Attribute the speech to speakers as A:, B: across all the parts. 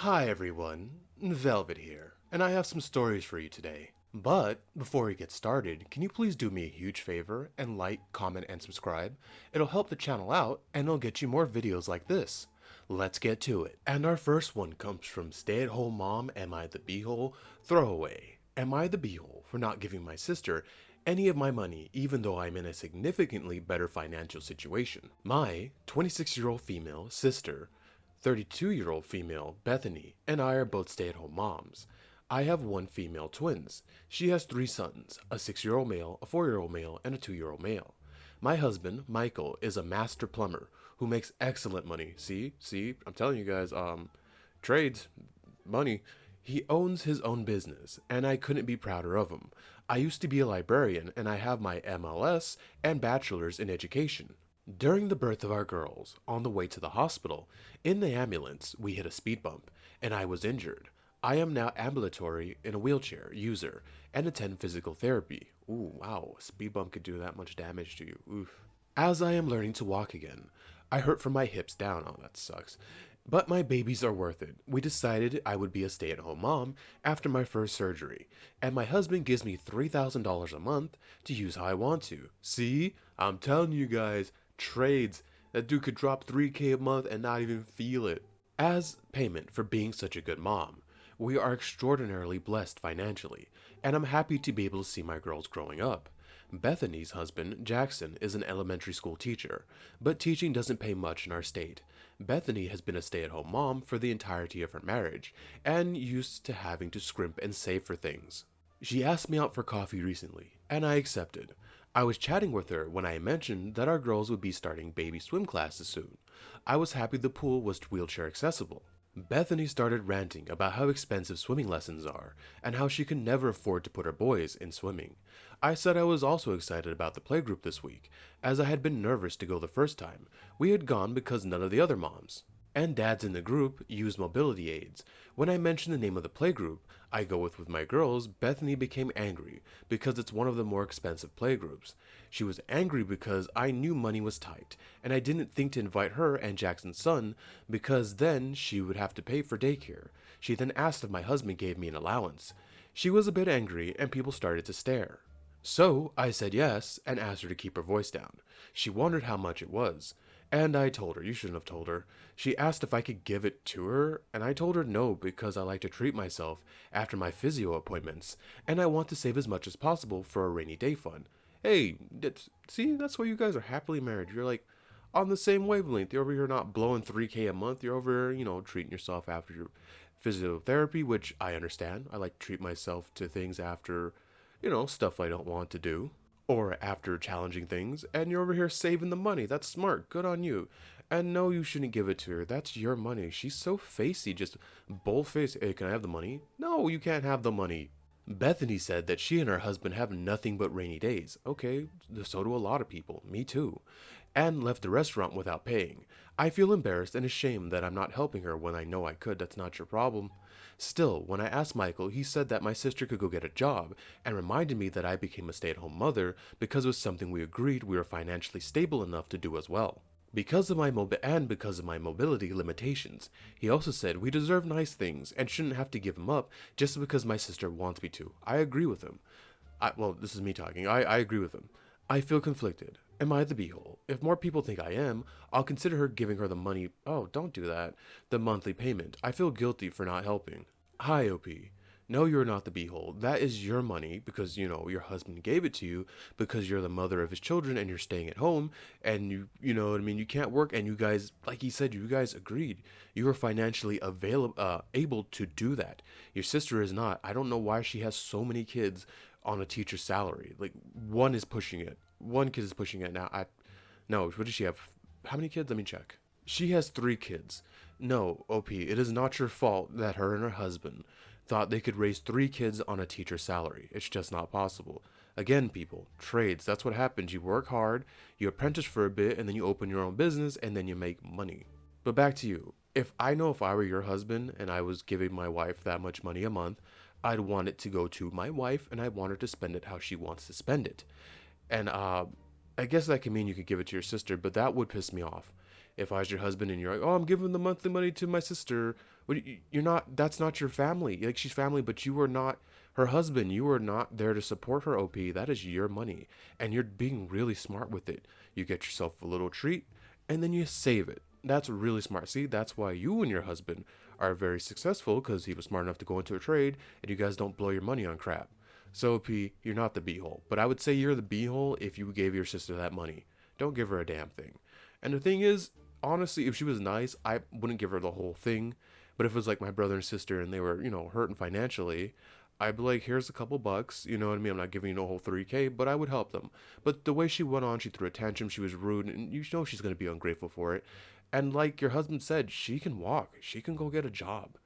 A: Hi everyone, Velvet here, and I have some stories for you today. But before we get started, can you please do me a huge favor and like, comment, and subscribe? It'll help the channel out and it'll get you more videos like this. Let's get to it. And our first one comes from Stay-at-Home Mom Am I the Beehole Throwaway. Am I the beehole for not giving my sister any of my money even though I'm in a significantly better financial situation? My 26-year-old female sister 32-year-old female, Bethany, and I are both stay-at-home moms. I have one female twins. She has three sons, a 6-year-old male, a 4-year-old male, and a 2-year-old male. My husband, Michael, is a master plumber who makes excellent money. See, I'm telling you guys, trades, money. He owns his own business, and I couldn't be prouder of him. I used to be a librarian, and I have my MLS and bachelor's in education. During the birth of our girls, on the way to the hospital, in the ambulance, we hit a speed bump, and I was injured. I am now ambulatory in a wheelchair user and attend physical therapy. Ooh, wow, a speed bump could do that much damage to you. Oof. As I am learning to walk again, I hurt from my hips down. Oh, that sucks. But my babies are worth it. We decided I would be a stay-at-home mom after my first surgery, and my husband gives me $3,000 a month to use how I want to. See? I'm telling you guys, trades. That dude could drop 3K a month and not even feel it. As payment for being such a good mom, we are extraordinarily blessed financially, and I'm happy to be able to see my girls growing up. Bethany's husband, Jackson, is an elementary school teacher, but teaching doesn't pay much in our state. Bethany has been a stay-at-home mom for the entirety of her marriage, and used to having to scrimp and save for things. She asked me out for coffee recently, and I accepted. I was chatting with her when I mentioned that our girls would be starting baby swim classes soon. I was happy the pool was wheelchair accessible. Bethany started ranting about how expensive swimming lessons are, and how she could never afford to put her boys in swimming. I said I was also excited about the playgroup this week, as I had been nervous to go the first time. We had gone because none of the other moms and dads in the group use mobility aids. When I mentioned the name of the playgroup I go with my girls, Bethany became angry because it's one of the more expensive playgroups. She was angry because I knew money was tight, and I didn't think to invite her and Jackson's son because then she would have to pay for daycare. She then asked if my husband gave me an allowance. She was a bit angry, and people started to stare. So I said yes and asked her to keep her voice down. She wondered how much it was. And I told her. You shouldn't have told her. She asked if I could give it to her, and I told her no because I like to treat myself after my physio appointments, and I want to save as much as possible for a rainy day fund. Hey, see, that's why you guys are happily married. You're like on the same wavelength. You're over here not blowing 3K a month. You're over here, treating yourself after your physiotherapy, which I understand. I like to treat myself to things after, stuff I don't want to do or after challenging things, and you're over here saving the money. That's smart. Good on you. And no, you shouldn't give it to her. That's your money. She's so facey, just bull-faced. Hey, can I have the money? No, you can't have the money. Bethany said that she and her husband have nothing but rainy days. Okay, so do a lot of people. Me too. And left the restaurant without paying. I feel embarrassed and ashamed that I'm not helping her when I know I could. That's not your problem. Still, when I asked Michael, he said that my sister could go get a job and reminded me that I became a stay-at-home mother because it was something we agreed we were financially stable enough to do as well. Because of my mobility limitations. He also said we deserve nice things and shouldn't have to give them up just because my sister wants me to. I agree with him. This is me talking. I agree with him. I feel conflicted. Am I the beehole? If more people think I am, I'll consider her giving her the money. Oh, don't do that. The monthly payment. I feel guilty for not helping. Hi, OP. No, you're not the beehole. That is your money because, your husband gave it to you because you're the mother of his children and you're staying at home and you know what I mean? You can't work and you guys, like he said, you guys agreed. You were financially able to do that. Your sister is not. I don't know why she has so many kids on a teacher's salary. Like, one is pushing it. One kid is pushing it now. No, what does she have? How many kids? Let me check. She has 3 kids. No, OP, it is not your fault that her and her husband thought they could raise 3 kids on a teacher's salary. It's just not possible. Again, people, trades, that's what happens. You work hard, you apprentice for a bit, and then you open your own business, and then you make money. But back to you. If I were your husband and I was giving my wife that much money a month, I'd want it to go to my wife, and I want her to spend it how she wants to spend it. And I guess that can mean you could give it to your sister, but that would piss me off. If I was your husband and you're like, oh, I'm giving the monthly money to my sister, well, you're not, that's not your family. Like, she's family, but you are not her husband. You are not there to support her, OP. That is your money. And you're being really smart with it. You get yourself a little treat and then you save it. That's really smart. See, that's why you and your husband are very successful, because he was smart enough to go into a trade and you guys don't blow your money on crap. So, P, you're not the beehole. But I would say you're the beehole if you gave your sister that money. Don't give her a damn thing. And the thing is, honestly, if she was nice, I wouldn't give her the whole thing. But if it was like my brother and sister and they were, hurting financially, I'd be like, here's a couple bucks. You know what I mean? I'm not giving you the whole 3K, but I would help them. But the way she went on, she threw a tantrum, she was rude, and you know she's going to be ungrateful for it. And like your husband said, she can walk. She can go get a job.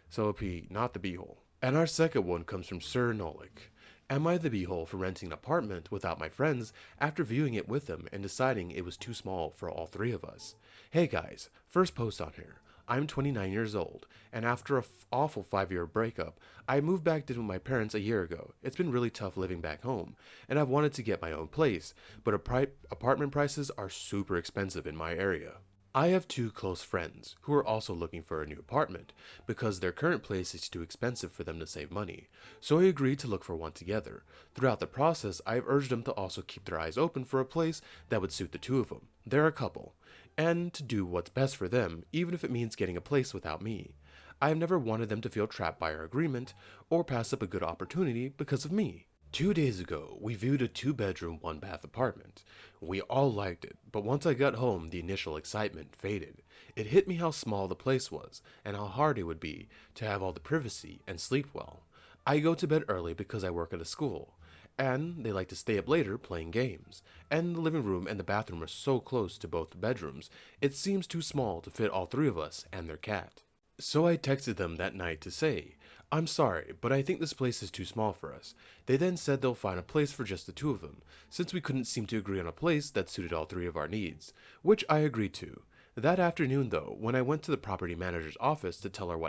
A: So, P, not the beehole. And our second one comes from Sir Nolik. Am I the beehole for renting an apartment without my friends after viewing it with them and deciding it was too small for all three of us? Hey guys, first post on here. I'm 29 years old, and after a awful 5-year breakup, I moved back in with my parents a year ago. It's been really tough living back home, and I've wanted to get my own place, but apartment prices are super expensive in my area. I have two close friends who are also looking for a new apartment because their current place is too expensive for them to save money, so I agreed to look for one together. Throughout the process, I have urged them to also keep their eyes open for a place that would suit the two of them. They're a couple, and to do what's best for them, even if it means getting a place without me. I have never wanted them to feel trapped by our agreement or pass up a good opportunity because of me. 2 days ago, we viewed a 2-bedroom, 1-bath apartment. We all liked it, but once I got home, the initial excitement faded. It hit me how small the place was, and how hard it would be to have all the privacy and sleep well. I go to bed early because I work at a school, and they like to stay up later playing games. And the living room and the bathroom are so close to both bedrooms, it seems too small to fit all three of us and their cat. So I texted them that night to say, I'm sorry, but I think this place is too small for us. They then said they'll find a place for just the two of them, since we couldn't seem to agree on a place that suited all three of our needs, which I agreed to. That afternoon, though, when I went to the property manager's office to tell her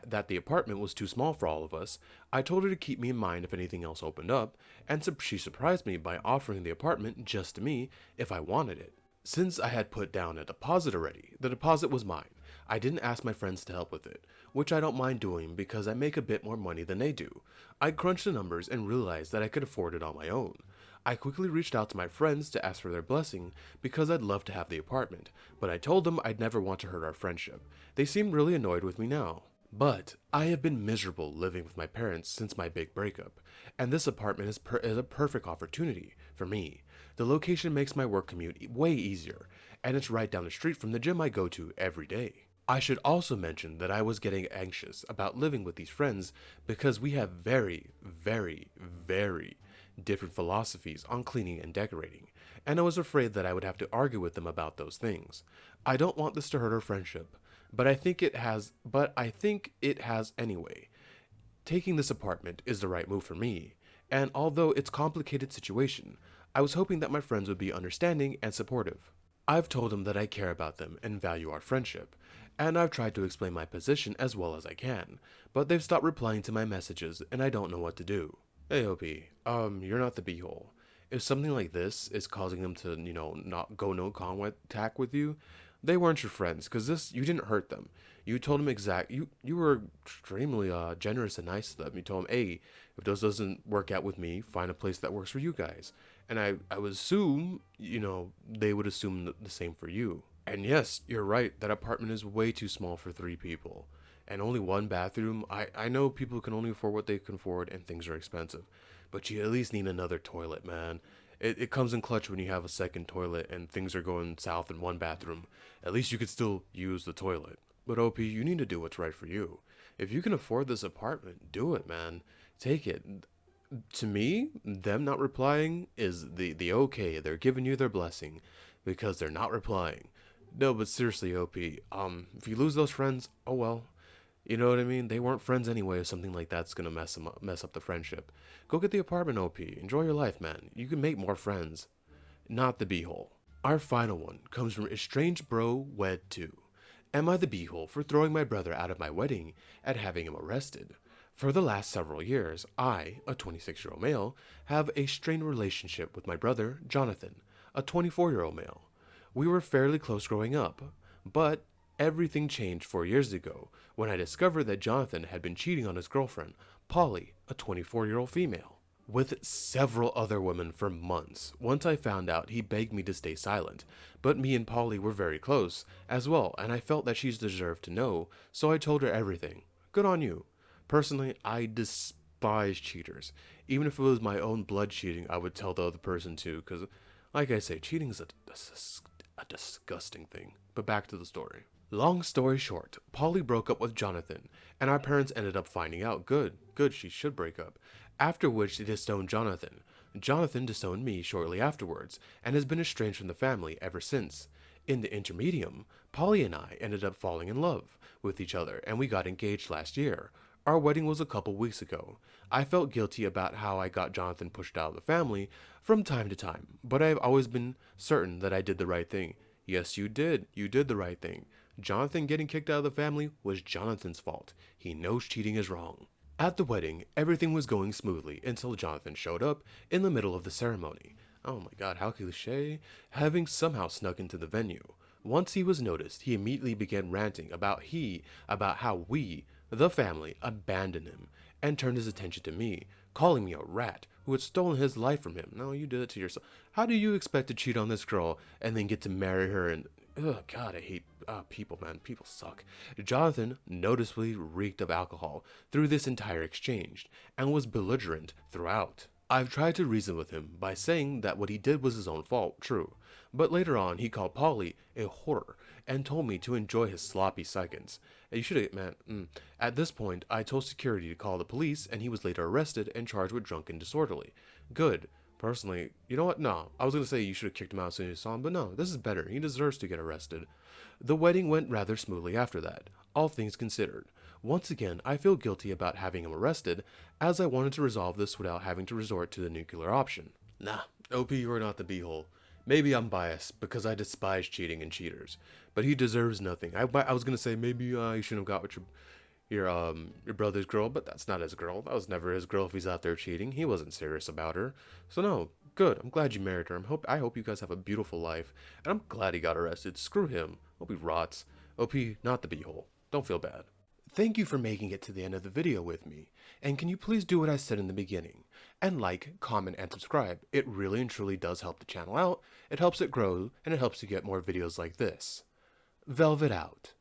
A: that the apartment was too small for all of us, I told her to keep me in mind if anything else opened up, and she surprised me by offering the apartment just to me if I wanted it. Since I had put down a deposit already, the deposit was mine. I didn't ask my friends to help with it, which I don't mind doing because I make a bit more money than they do. I crunched the numbers and realized that I could afford it on my own. I quickly reached out to my friends to ask for their blessing because I'd love to have the apartment, but I told them I'd never want to hurt our friendship. They seemed really annoyed with me now. But I have been miserable living with my parents since my big breakup, and this apartment is a perfect opportunity for me. The location makes my work commute way easier, and it's right down the street from the gym I go to every day. I should also mention that I was getting anxious about living with these friends because we have very, very, very different philosophies on cleaning and decorating, and I was afraid that I would have to argue with them about those things. I don't want this to hurt our friendship, but I think it has anyway. Taking this apartment is the right move for me, and although it's a complicated situation, I was hoping that my friends would be understanding and supportive. I've told them that I care about them and value our friendship, and I've tried to explain my position as well as I can, but they've stopped replying to my messages and I don't know what to do. Hey OP, you're not the beehole. If something like this is causing them to, not go no contact with you, they weren't your friends, because you didn't hurt them. You told them you were extremely generous and nice to them. You told them, hey, if this doesn't work out with me, find a place that works for you guys. And I would assume, they would assume the same for you. And yes, you're right, that apartment is way too small for 3 people. And only 1 bathroom. I know people can only afford what they can afford and things are expensive. But you at least need another toilet, man. It comes in clutch when you have a second toilet and things are going south in 1 bathroom. At least you could still use the toilet. But OP, you need to do what's right for you. If you can afford this apartment, do it, man. Take it. To me, them not replying is the okay. They're giving you their blessing because they're not replying. No, but seriously, OP, if you lose those friends, oh well. You know what I mean? They weren't friends anyway if something like that's gonna mess up the friendship. Go get the apartment, OP. Enjoy your life, man. You can make more friends. Not the beehole. Our final one comes from Estranged Bro Wed 2. Am I the beehole for throwing my brother out of my wedding and having him arrested? For the last several years, I, a 26-year-old male, have a strained relationship with my brother, Jonathan, a 24-year-old male. We were fairly close growing up, but everything changed 4 years ago when I discovered that Jonathan had been cheating on his girlfriend, Polly, a 24-year-old female, with several other women for months. Once I found out, he begged me to stay silent, but me and Polly were very close as well, and I felt that she deserved to know, so I told her everything. Good on you. Personally, I despise cheaters. Even if it was my own blood cheating, I would tell the other person too, because, like I say, cheating is a disgusting thing. But back to the story. Long story short, Polly broke up with Jonathan, and our parents ended up finding out. Good, she should break up. After which they disowned Jonathan. Jonathan disowned me shortly afterwards, and has been estranged from the family ever since. In the intermedium, Polly and I ended up falling in love with each other, and we got engaged last year. Our wedding was a couple weeks ago. I felt guilty about how I got Jonathan pushed out of the family from time to time, but I have always been certain that I did the right thing. Yes, you did. You did the right thing. Jonathan getting kicked out of the family was Jonathan's fault. He knows cheating is wrong. At the wedding, everything was going smoothly until Jonathan showed up in the middle of the ceremony. Oh my god, how cliche. Having somehow snuck into the venue. Once he was noticed, he immediately began ranting about how we, the family, abandoned him, and turned his attention to me, calling me a rat who had stolen his life from him. No, you did it to yourself. How do you expect to cheat on this girl and then get to marry her and... Ugh, God, I hate people, man. People suck. Jonathan noticeably reeked of alcohol through this entire exchange, and was belligerent throughout. I've tried to reason with him by saying that what he did was his own fault, true. But later on, he called Polly a whore, and told me to enjoy his sloppy seconds. And you should have, man. At this point, I told security to call the police, and he was later arrested and charged with drunk and disorderly. Good. Personally, you know what? No, I was going to say you should have kicked him out as soon as you saw him, but no, this is better. He deserves to get arrested. The wedding went rather smoothly after that, all things considered. Once again, I feel guilty about having him arrested, as I wanted to resolve this without having to resort to the nuclear option. Nah, OP, you are not the beehole. Maybe I'm biased, because I despise cheating and cheaters, but he deserves nothing. I was going to say maybe you shouldn't have got with your brother's girl, but that's not his girl. That was never his girl if he's out there cheating. He wasn't serious about her. So no, good. I'm glad you married her. I hope you guys have a beautiful life. And I'm glad he got arrested. Screw him. Hope he rots. OP, not the beehole. Don't feel bad. Thank you for making it to the end of the video with me. And can you please do what I said in the beginning? And like, comment, and subscribe. It really and truly does help the channel out. It helps it grow, and it helps you get more videos like this. Velvet out.